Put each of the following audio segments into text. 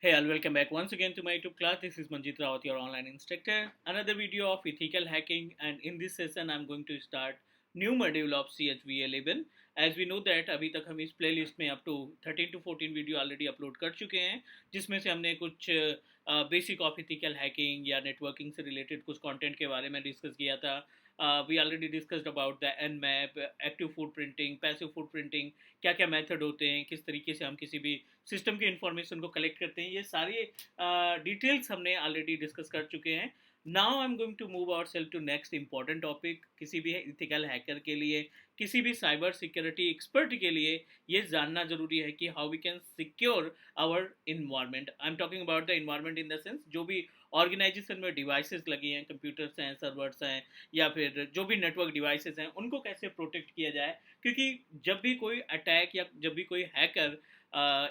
Hey, I'll welcome back once again to my YouTube class. This is Manjit Rawat, your online instructor. Another video of ethical hacking, and in this session, I'm going to start new module of CHV11. As we know that अभी तक हम इस playlist में up to 13 to 14 video already upload कर चुके हैं, जिसमें से हमने कुछ बेसिक ऑफ इथिकल हैकिंग या नेटवर्किंग से रिलेटेड कुछ कंटेंट के बारे में डिस्कस किया था. We already discussed about the N map, active foot printing, passive foot printing, क्या क्या मेथड होते हैं, किस तरीके से हम किसी भी सिस्टम की इंफॉर्मेशन को कलेक्ट करते हैं, ये सारी डिटेल्स हमने ऑलरेडी डिस्कस कर चुके हैं. Now I am going to move our self to next important topic. किसी भी इथिकल हैकर के लिए, किसी भी साइबर सिक्योरिटी एक्सपर्ट के लिए ये जानना जरूरी है कि how we can secure our environment. I am talking about the environment in the sense जो भी ऑर्गेनाइजेशन में डिवाइसेस लगी हैं, कंप्यूटर्स हैं, सर्वर्स हैं, या फिर जो भी नेटवर्क डिवाइसेस हैं, उनको कैसे प्रोटेक्ट किया जाए. क्योंकि जब भी कोई अटैक या जब भी कोई हैकर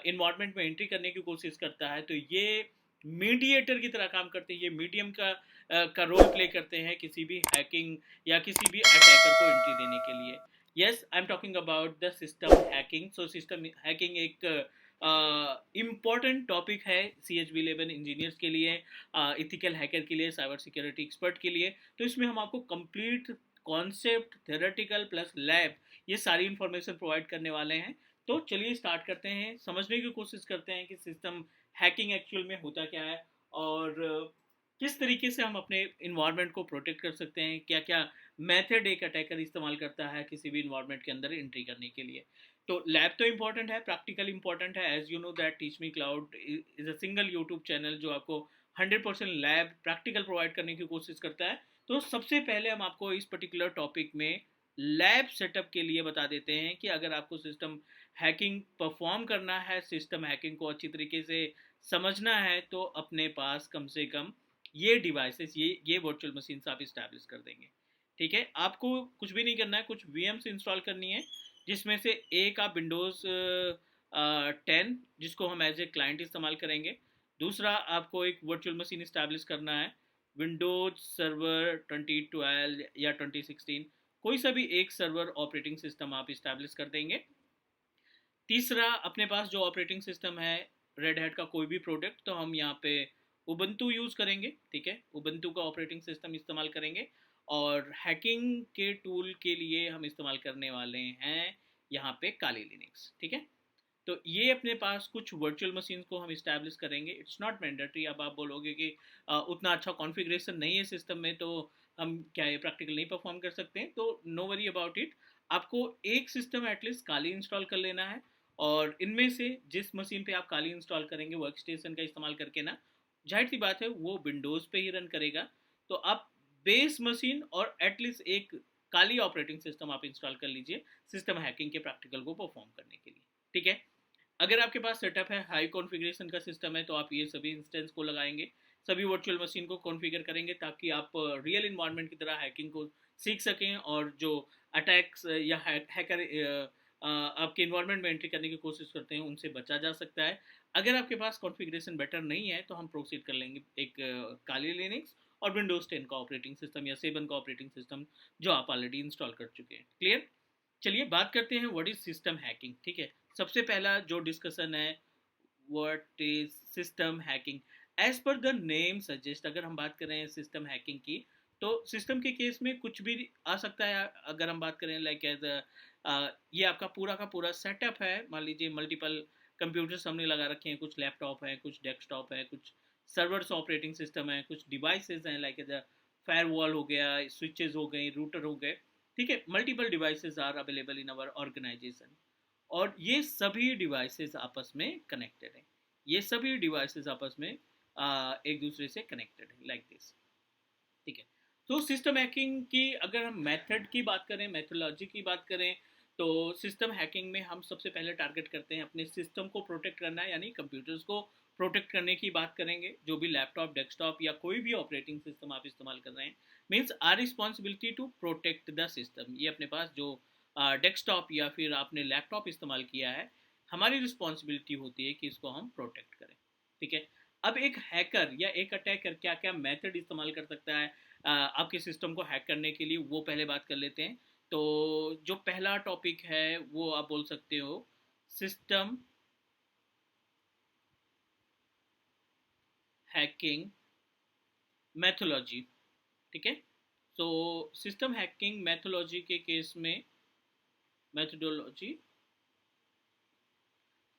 इन्वायरमेंट में एंट्री करने की कोशिश करता है, तो ये मीडिएटर की तरह काम करते हैं, ये मीडियम का रोल प्ले करते हैं किसी भी हैकिंग या किसी भी अटैकर को एंट्री देने के लिए. Yes, I am talking about the system hacking. So system hacking एक इम्पॉर्टेंट टॉपिक है सी एच बी 11 इंजीनियर्स के लिए, इथिकल हैकर के लिए, साइबर सिक्योरिटी एक्सपर्ट के लिए. तो इसमें हम आपको complete concept, theoretical plus lab, ये सारी इंफॉर्मेशन प्रोवाइड करने वाले हैं. तो चलिए स्टार्ट करते हैं, समझने की कोशिश करते हैं कि सिस्टम हैकिंग एक्चुअल में होता क्या है और किस तरीके से हम अपने इन्वायरमेंट को प्रोटेक्ट कर सकते हैं, क्या क्या मेथड एक अटैकर इस्तेमाल करता है किसी भी इन्वायरमेंट के अंदर एंट्री करने के लिए. तो लैब तो इंपॉर्टेंट है, प्रैक्टिकल इंपॉर्टेंट है. As you know that Teach Me Cloud is a single YouTube channel जो आपको 100% लैब प्रैक्टिकल प्रोवाइड करने की कोशिश करता है. तो सबसे पहले हम आपको इस पर्टिकुलर टॉपिक में लैब सेटअप के लिए बता देते हैं कि अगर आपको सिस्टम हैकिंग परफॉर्म करना है, सिस्टम हैकिंग को अच्छी तरीके से समझना है, तो अपने पास कम से कम ये डिवाइसेस, ये वर्चुअल मशीन आप इस्टेब्लिश कर देंगे. ठीक है, आपको कुछ भी नहीं करना है, कुछ वीएम्स इंस्टॉल करनी है, जिसमें से एक आप विंडोज़ 10 जिसको हम एज ए क्लाइंट इस्तेमाल करेंगे. दूसरा आपको एक वर्चुअल मशीन इस्टेब्लिश करना है विंडोज सर्वर 2012 या 2016, कोई सा भी एक सर्वर ऑपरेटिंग सिस्टम आप इस्टेब्लिश कर देंगे. तीसरा, अपने पास जो ऑपरेटिंग सिस्टम है रेड हैट का कोई भी प्रोडक्ट, तो हम यहाँ पे उबंटू यूज़ करेंगे. ठीक है, उबंटू का ऑपरेटिंग सिस्टम इस्तेमाल करेंगे. और हैकिंग के टूल के लिए हम इस्तेमाल करने वाले हैं यहाँ पे काली लिनक्स. ठीक है, तो ये अपने पास कुछ वर्चुअल मशीन को हम इस्टेब्लिश करेंगे. It's not mandatory. अब आप बोलोगे कि उतना अच्छा कॉन्फ़िगरेशन नहीं है सिस्टम में, तो हम क्या ये प्रैक्टिकल नहीं परफॉर्म कर सकते हैं. तो नो वरी अबाउट इट, आपको एक सिस्टम एटलीस्ट काली इंस्टॉल कर लेना है. और इनमें से जिस मशीन पे आप काली इंस्टॉल करेंगे वर्क स्टेशन का इस्तेमाल करके ना, जाहिर सी बात है वो विंडोज़ पे ही रन करेगा. तो आप बेस मशीन और एटलीस्ट एक काली ऑपरेटिंग सिस्टम आप इंस्टॉल कर लीजिए सिस्टम हैकिंग के प्रैक्टिकल को परफॉर्म करने के लिए. ठीक है, अगर आपके पास सेटअप है, हाई कॉन्फ़िगरेशन का सिस्टम है, तो आप ये सभी इंस्टेंस को लगाएंगे, सभी वर्चुअल मशीन को कॉन्फ़िगर करेंगे, ताकि आप रियल इन्वायरमेंट की तरह हैकिंग को सीख सकें और जो अटैक्स या हैकर आपके इन्वायरमेंट में एंट्री करने की कोशिश करते हैं उनसे बचा जा सकता है. अगर आपके पास कॉन्फ़िगरेशन बेटर नहीं है, तो हम प्रोसीड कर लेंगे एक काली लिनक्स और विंडोज़ 10 का ऑपरेटिंग सिस्टम या 7 का ऑपरेटिंग सिस्टम जो आप ऑलरेडी इंस्टॉल कर चुके हैं. क्लियर? चलिए बात करते हैं व्हाट इज सिस्टम हैकिंग. ठीक है, सबसे पहला जो डिस्कशन है, what is system hacking. As per the name suggest, अगर हम बात करें सिस्टम हैकिंग की, तो सिस्टम के केस में कुछ भी आ सकता है. अगर हम बात करें लाइक एज ये आपका पूरा का पूरा सेटअप है, मान लीजिए मल्टीपल कंप्यूटर्स हमने लगा रखे हैं, कुछ लैपटॉप हैं, कुछ डेस्कटॉप है, कुछ सर्वर्स ऑपरेटिंग सिस्टम है, कुछ डिवाइसेस हैं लाइक एज फायरवॉल हो गया, स्विचेस हो गए, रूटर हो गए. ठीक है, multiple devices are available in our organisation, और ये सभी डिवाइसेस आपस में कनेक्टेड हैं. ये सभी डिवाइसेस आपस में एक दूसरे से कनेक्टेड है लाइक दिस. ठीक है, तो सिस्टम हैकिंग की अगर हम मेथड की बात करें, मेथोलॉजी की बात करें, तो सिस्टम हैकिंग में हम सबसे पहले टारगेट करते हैं अपने सिस्टम को प्रोटेक्ट करना है, यानी कंप्यूटर्स को प्रोटेक्ट करने की बात करेंगे. जो भी लैपटॉप, डेस्कटॉप या कोई भी ऑपरेटिंग सिस्टम आप इस्तेमाल कर रहे हैं, means our responsibility to protect the system. ये अपने पास जो डेस्कटॉप या फिर आपने लैपटॉप इस्तेमाल किया है, हमारी रिस्पॉन्सिबिलिटी होती है कि इसको हम प्रोटेक्ट करें. ठीक है, अब एक हैकर या एक अटैकर क्या क्या मेथड इस्तेमाल कर सकता है आपके सिस्टम को हैक करने के लिए, वो पहले बात कर लेते हैं. तो जो पहला टॉपिक है वो आप बोल सकते हो सिस्टम हैकिंग मैथोलॉजी, ठीक है। सो सिस्टम हैकिंग मैथोलॉजी के केस में, मैथोडोलॉजी,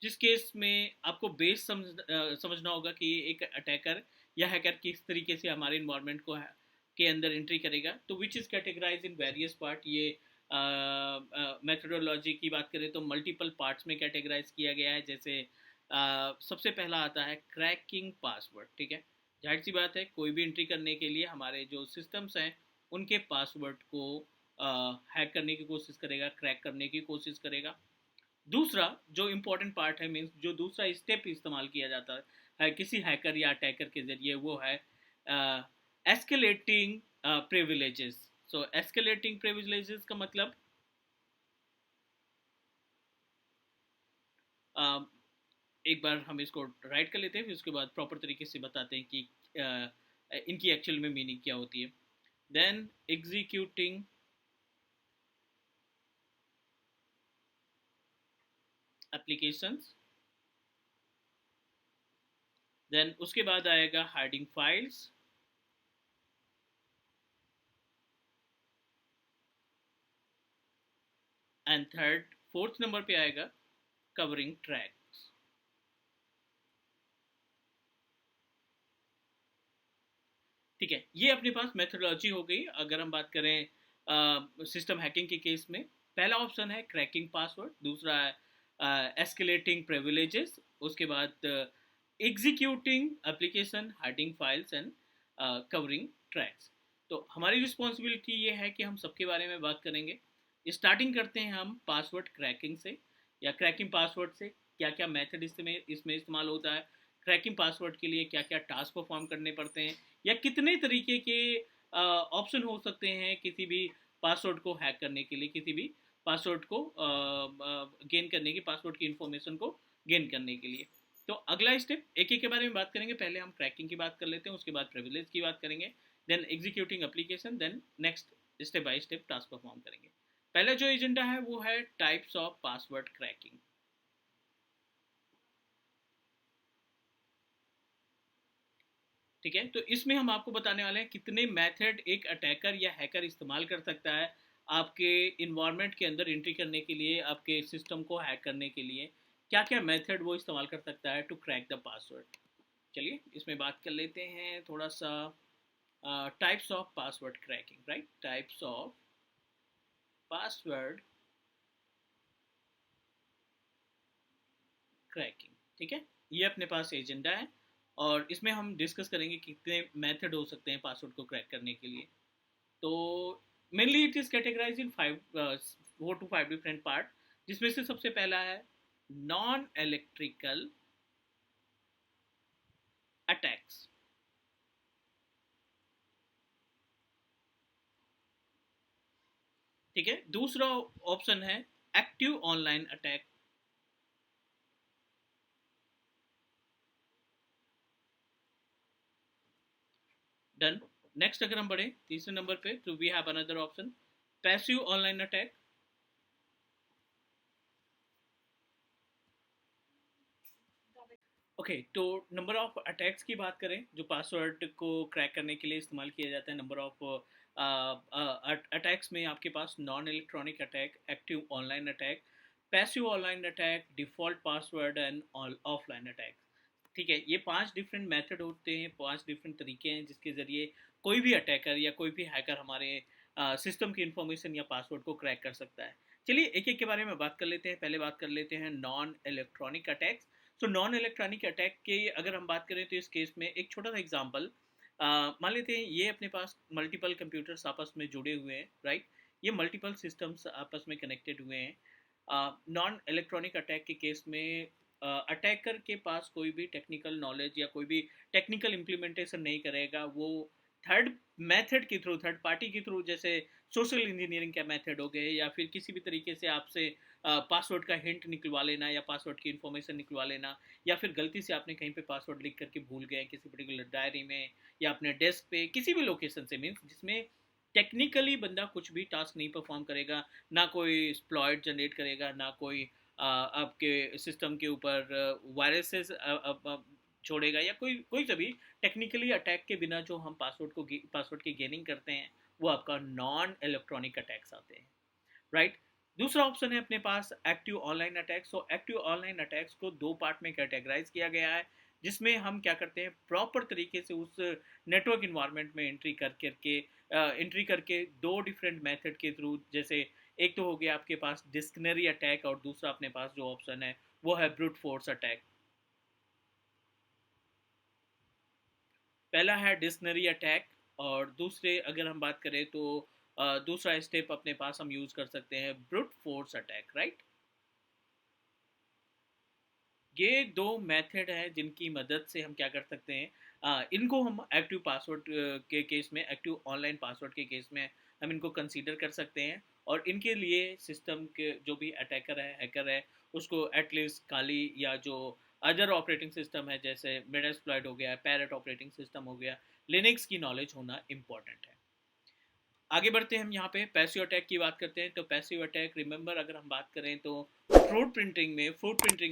जिस केस में आपको समझना होगा कि एक अटैकर या हैकर किस तरीके से हमारे इन्वायरमेंट को के अंदर एंट्री करेगा, तो which is categorise in various part. ये मेथोडोलॉजी की बात करें तो मल्टीपल पार्ट्स में कैटेगराइज किया गया है। जैसे सबसे पहला आता है क्रैकिंग पासवर्ड, ठीक है। जाहिर सी बात है, कोई भी एंट्री करने के लिए हमारे जो सिस्टम्स हैं उनके पासवर्ड को हैक करने की कोशिश करेगा, क्रैक करने की कोशिश करेगा। दूसरा जो इम्पोर्टेंट पार्ट है, मीन्स जो दूसरा स्टेप इस्तेमाल किया जाता है किसी हैकर या अटैकर के जरिए, वो है एस्केलेटिंग प्रिविलेजेस। सो एस्केलेटिंग प्रिविलेजेस का मतलब एक बार हम इसको राइट कर लेते हैं, फिर उसके बाद प्रॉपर तरीके से बताते हैं कि इनकी एक्चुअल में मीनिंग क्या होती है। देन एग्जीक्यूटिंग एप्लीकेशंस, देन उसके बाद आएगा hiding files, and third fourth number पे आएगा कवरिंग ट्रैक्स। ठीक है, ये अपने पास मेथोडोलॉजी हो गई। अगर हम बात करें सिस्टम हैकिंग के केस में, पहला ऑप्शन है क्रैकिंग पासवर्ड, दूसरा है एस्केलेटिंग प्रिविलेजेस, उसके बाद executing application, hiding files and covering tracks. तो हमारी रिस्पॉन्सिबिलिटी ये है कि हम सबके बारे में बात करेंगे। स्टार्टिंग करते हैं हम पासवर्ड क्रैकिंग से, या क्रैकिंग पासवर्ड से क्या क्या मेथड इसमें इस्तेमाल होता है, क्रैकिंग पासवर्ड के लिए क्या क्या टास्क परफॉर्म करने पड़ते हैं, या कितने तरीके के ऑप्शन हो सकते हैं किसी भी पासवर्ड को हैक करने के लिए, किसी भी पासवर्ड को गेन करने की, पासवर्ड की इंफॉर्मेशन को गेन करने के लिए। तो अगला स्टेप एक एक के बारे में बात करेंगे। पहले हम क्रैकिंग की बात कर लेते हैं, उसके बाद प्रिविलेज की बात करेंगे, then executing application, then next step by step task perform करेंगे। पहला जो एजेंडा है वो है टाइप्स ऑफ पासवर्ड क्रैकिंग। ठीक है, तो इसमें हम आपको बताने वाले हैं कितने मेथड एक अटैकर या हैकर इस्तेमाल कर सकता है आपके इन्वायरमेंट के अंदर एंट्री करने के लिए, आपके सिस्टम को हैक करने के लिए क्या क्या मेथड वो इस्तेमाल कर सकता है टू क्रैक द पासवर्ड। चलिए इसमें बात कर लेते हैं थोड़ा सा। Types of password cracking, right, types of password cracking. ठीक है, ये अपने पास एजेंडा है और इसमें हम डिस्कस करेंगे कितने मेथड हो सकते हैं पासवर्ड को क्रैक करने के लिए। तो mainly it is categorise in 4 to 5 different part, जिसमें से सबसे पहला है नॉन इलेक्ट्रिकल अटैक्स। ठीक है, दूसरा ऑप्शन है active online attack. Done. Next अगर हम बढ़े तीसरे नंबर पे, तो we have another option passive online attack. Okay, तो नंबर ऑफ अटैक्स की बात करें जो पासवर्ड को क्रैक करने के लिए इस्तेमाल किया जाता है, नंबर ऑफ अटैक्स में आपके पास non electronic attack, active online attack, passive online attack, default password and offline attack. ठीक है, ये 5 डिफरेंट मेथड होते हैं, 5 डिफरेंट तरीके हैं जिसके ज़रिए कोई भी अटैकर या कोई भी हैकर हमारे सिस्टम की इंफॉर्मेशन या पासवर्ड को क्रैक कर सकता है। चलिए एक एक के बारे में बात कर लेते हैं। पहले बात कर लेते हैं नॉन इलेक्ट्रॉनिक अटैक्स। तो नॉन इलेक्ट्रॉनिक अटैक के अगर हम बात करें तो इस केस में एक छोटा सा एग्जांपल मान लेते हैं, ये अपने पास मल्टीपल कंप्यूटर्स आपस में जुड़े हुए हैं, राइट, ये मल्टीपल सिस्टम्स आपस में कनेक्टेड हुए हैं। नॉन इलेक्ट्रॉनिक अटैक के केस में अटैकर के पास कोई भी टेक्निकल नॉलेज या कोई भी टेक्निकल इम्प्लीमेंटेशन नहीं करेगा, वो थर्ड मेथड के थ्रू, थर्ड पार्टी के थ्रू, जैसे सोशल इंजीनियरिंग का मेथड हो गए, या फिर किसी भी तरीके से आपसे पासवर्ड का हिंट निकलवा लेना या पासवर्ड की इन्फॉर्मेशन निकलवा लेना, या फिर गलती से आपने कहीं पे पासवर्ड लिख करके भूल गए किसी पर्टिकुलर डायरी में या अपने डेस्क पे किसी भी लोकेशन से, मीन्स जिसमें टेक्निकली बंदा कुछ भी टास्क नहीं परफॉर्म करेगा, ना कोई एक्सप्लॉइट जनरेट करेगा, ना कोई आपके सिस्टम के ऊपर वायरसेस छोड़ेगा, या कोई कोई सा भी टेक्निकली अटैक के बिना जो हम पासवर्ड की गेनिंग करते हैं वो आपका नॉन इलेक्ट्रॉनिक अटैक्स आते हैं, राइट। दूसरा ऑप्शन है अपने पास एक्टिव ऑनलाइन अटैक्स। तो एक्टिव ऑनलाइन अटैक्स को दो पार्ट में कैटेगराइज किया गया है, जिसमें हम क्या करते हैं, प्रॉपर तरीके से उस नेटवर्क इन्वायरमेंट में एंट्री करके दो डिफरेंट मेथड के थ्रू, जैसे एक तो हो गया आपके पास डिस्कनरी अटैक, और दूसरा अपने पास जो ऑप्शन है वो है ब्रूट फोर्स अटैक। पहला है डिक्शनरी अटैक, और दूसरे अगर हम बात करें तो दूसरा स्टेप अपने पास हम यूज कर सकते हैं ब्रूट फोर्स अटैक, राइट। ये दो मेथड हैं जिनकी मदद से हम क्या कर सकते हैं, इनको हम एक्टिव पासवर्ड के केस में, एक्टिव ऑनलाइन पासवर्ड के केस में हम इनको कंसीडर कर सकते हैं। और इनके लिए सिस्टम के जो भी अटैकर है, हैकर है, उसको एटलीस्ट काली या जो अदर ऑपरेटिंग सिस्टम है जैसे मेडास्प्लॉइट हो गया, पैरेट ऑपरेटिंग सिस्टम हो गया, लिनक्स की नॉलेज होना इम्पॉर्टेंट है। आगे बढ़ते हैं, हम यहाँ पे पैसिव अटैक की बात करते हैं। तो पैसिव अटैक, रिमेंबर अगर हम बात करें तो फूड प्रिंटिंग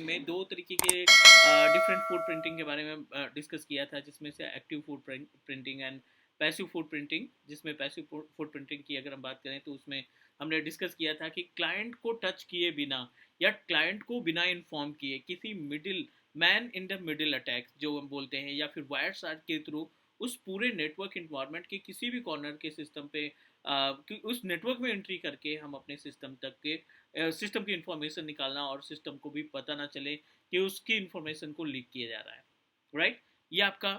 में दो तरीके के डिफरेंट फूड प्रिंटिंग के बारे में डिस्कस किया था, जिसमें से active food printing and passive food printing. जिसमें पैसिव फूड प्रिंटिंग की अगर हम बात करें तो उसमें हमने डिस्कस किया था कि क्लाइंट को टच किए बिना या क्लाइंट को बिना इन्फॉर्म किए किसी middle man in the middle attack जो हम बोलते हैं, या फिर वायर शार्ट के थ्रू उस पूरे नेटवर्क इन्वायरमेंट के किसी भी कॉर्नर के सिस्टम पे कि उस नेटवर्क में एंट्री करके हम अपने सिस्टम तक के सिस्टम की इंफॉर्मेशन निकालना, और सिस्टम को भी पता ना चले कि उसकी इंफॉर्मेशन को लीक किया जा रहा है, राइट।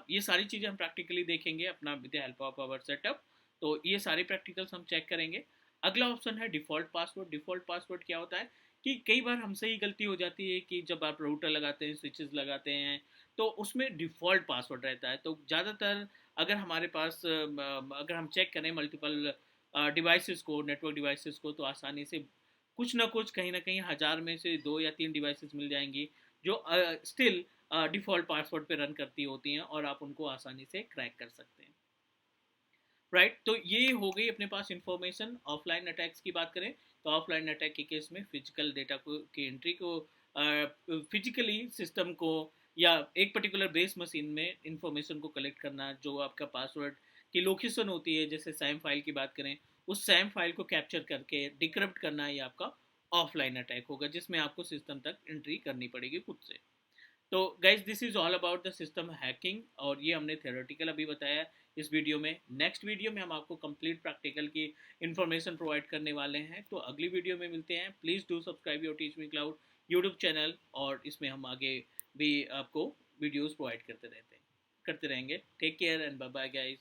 ये सारी चीज़ें हम प्रैक्टिकली देखेंगे अपना with the help of our setup. तो ये सारे प्रैक्टिकल्स हम चेक करेंगे। अगला ऑप्शन है डिफ़ॉल्ट पासवर्ड। डिफ़ॉल्ट पासवर्ड क्या होता है कि कई बार हमसे ही गलती हो जाती है कि जब आप राउटर लगाते हैं, स्विचेस लगाते हैं, तो उसमें डिफ़ॉल्ट पासवर्ड रहता है। तो ज़्यादातर अगर हमारे पास अगर हम चेक करें मल्टीपल डिवाइसेस को, नेटवर्क डिवाइसेस को, तो आसानी से कुछ ना कुछ, कहीं ना कहीं हज़ार में से दो या तीन डिवाइसेस मिल जाएंगी जो स्टिल डिफ़ॉल्ट पासवर्ड पे रन करती होती हैं, और आप उनको आसानी से क्रैक कर सकते हैं, राइट। तो ये हो गई अपने पास इंफॉर्मेशन। ऑफलाइन अटैक्स की बात करें तो ऑफलाइन अटैक के केस में फिजिकल डेटा को की एंट्री को, फिजिकली सिस्टम को या एक पर्टिकुलर बेस मशीन में इंफॉर्मेशन को कलेक्ट करना, जो आपका पासवर्ड की लोकेशन होती है, जैसे सैम फाइल की बात करें, उस सैम फाइल को कैप्चर करके डिक्रिप्ट करना, ये आपका ऑफलाइन अटैक होगा, जिसमें आपको सिस्टम तक एंट्री करनी पड़ेगी खुद से। तो guys this is all about the system hacking, और ये हमने थ्योरेटिकल अभी बताया इस वीडियो में। नेक्स्ट वीडियो में हम आपको कंप्लीट प्रैक्टिकल की इन्फॉर्मेशन प्रोवाइड करने वाले हैं। तो अगली वीडियो में मिलते हैं। Please do subscribe your teach Me cloud YouTube channel, और इसमें हम आगे भी आपको वीडियोज़ प्रोवाइड करते रहेंगे। Take care and bye bye guys.